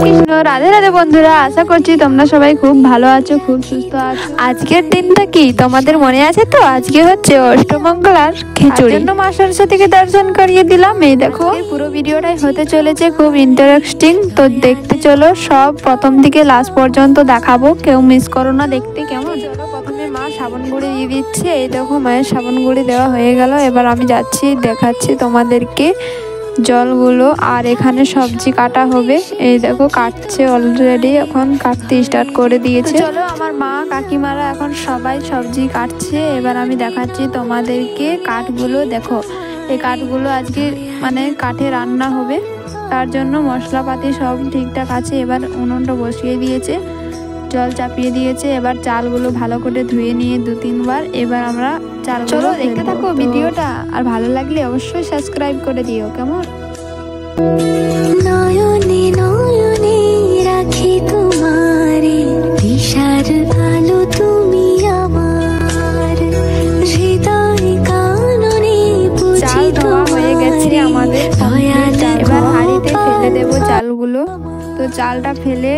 কৃষ্ণ, রাধে রাধে বন্ধুরা। আশা করছি তোমরা সবাই খুব ভালো আছো, খুব সুস্থ আছো। আজকের দিনটা কি তোমাদের মনে আছে তো? আজকে হচ্ছে অষ্টমঙ্গলার খিচুড়ি। জন্য মা সরস্বতীকে দর্শন করিয়ে দিলাম। এই দেখো পুরো ভিডিওটাই হতে চলেছে খুব ইন্টারেস্টিং। তো দেখতে চলো, সব প্রথম থেকে লাস্ট পর্যন্ত দেখাবো, কেউ মিস করো না দেখতে। কেমন? চলো, প্রথমে মা সাবান গুঁড়ি দিয়ে দিচ্ছে। এই দেখো মায়ের সাবান গুঁড়ি দেওয়া হয়ে গেল। এবার আমি যাচ্ছি, দেখাচ্ছি তোমাদেরকে জলগুলো। আর এখানে সবজি কাটা হবে। এই দেখো কাটছে অলরেডি, এখন কাটতে স্টার্ট করে দিয়েছে। চলো, আমার মা কাকিমারা এখন সবাই সবজি কাটছে। এবার আমি দেখাচ্ছি তোমাদেরকে কাঠগুলো। দেখো এই কাঠগুলো আজকে মানে কাঠে রান্না হবে, তার জন্য মশলাপাতি সব ঠিকঠাক আছে। এবার উনুনটা বসিয়ে দিয়েছে, জল চাপিয়ে দিয়েছে। এবার চালগুলো ভালো করে ধুয়ে নিয়ে 2-3 বার এবার আমরা চালগুলো দেখতে থাকো ভিডিওটা। আর ভালো লাগলে অবশ্যই সাবস্ক্রাইব করে দিও। কেমন? নয়নে নয়নে রাখি তোমারে, দিশার আলো তুমি আমার, হৃদয় কাননে চাল ধোয়া হয়ে গেছে আমাদের। এবার হাঁড়িতে ফেলে দেবো চালগুলো। তো চালটা ফেলে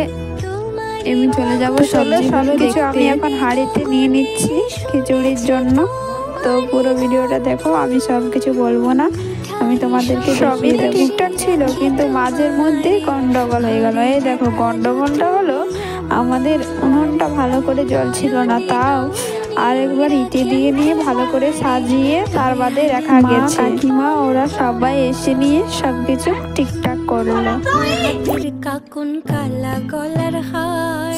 আমি চলে যাবো সবজিগুলো দেখতে। আমি এখন হাঁড়িতে নিয়ে নিচ্ছি খিচুড়ির জন্য। তো পুরো ভিডিওটা দেখো, আমি সব কিছু বলবো না, আমি তোমাদেরকে সবই তো ঠিকঠাক ছিল, কিন্তু মাঝের মধ্যে গন্ডগোল হয়ে গেল। এই দেখো গন্ডগোলটা হলো আমাদের উনুনটা ভালো করে জ্বলছিল না, তাও আরেকবার ইটে দিয়ে নিয়ে ভালো করে সাজিয়ে তার বাদে রাখা গেছে। কাকিমা ওরা সবাই এসে নিয়ে সবকিছু ঠিকঠাক করলো। কাকুন কালা গলার হার,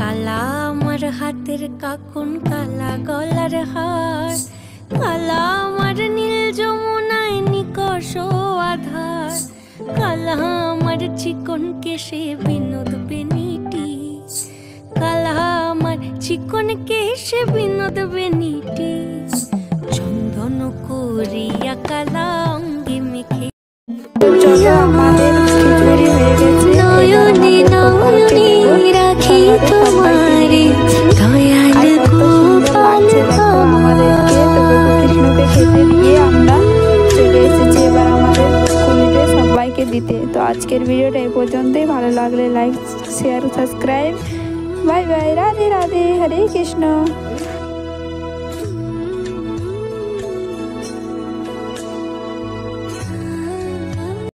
কালা আমার হাতের কাকুন কালা গলার হার, কালা আমার নীল যমুনায় নিকষ আধার, কালা আমার চিকন কেশে বিনোদ বেনিটি, কালা আমার চিকন কেশে বিনোদ বেনিটি, চন্দন করিয়া কালা অঙ্গে মেখে। চলো, আমাদের খিচুড়ি হয়ে গেছে। নয়নে নয়নে রাখি তোমারে, দয়াল গোপাল আমাদেরকে তো কৃষ্ণকে খেতে দিয়ে আমরা চলে এসেছি এবার আমাদের কুলিতে সবাইকে দিতে। তো আজকের ভিডিওটা এই পর্যন্তই। ভালো লাগলে like, share, subscribe. Bye bye, Radhe Radhe, Hare Krishna.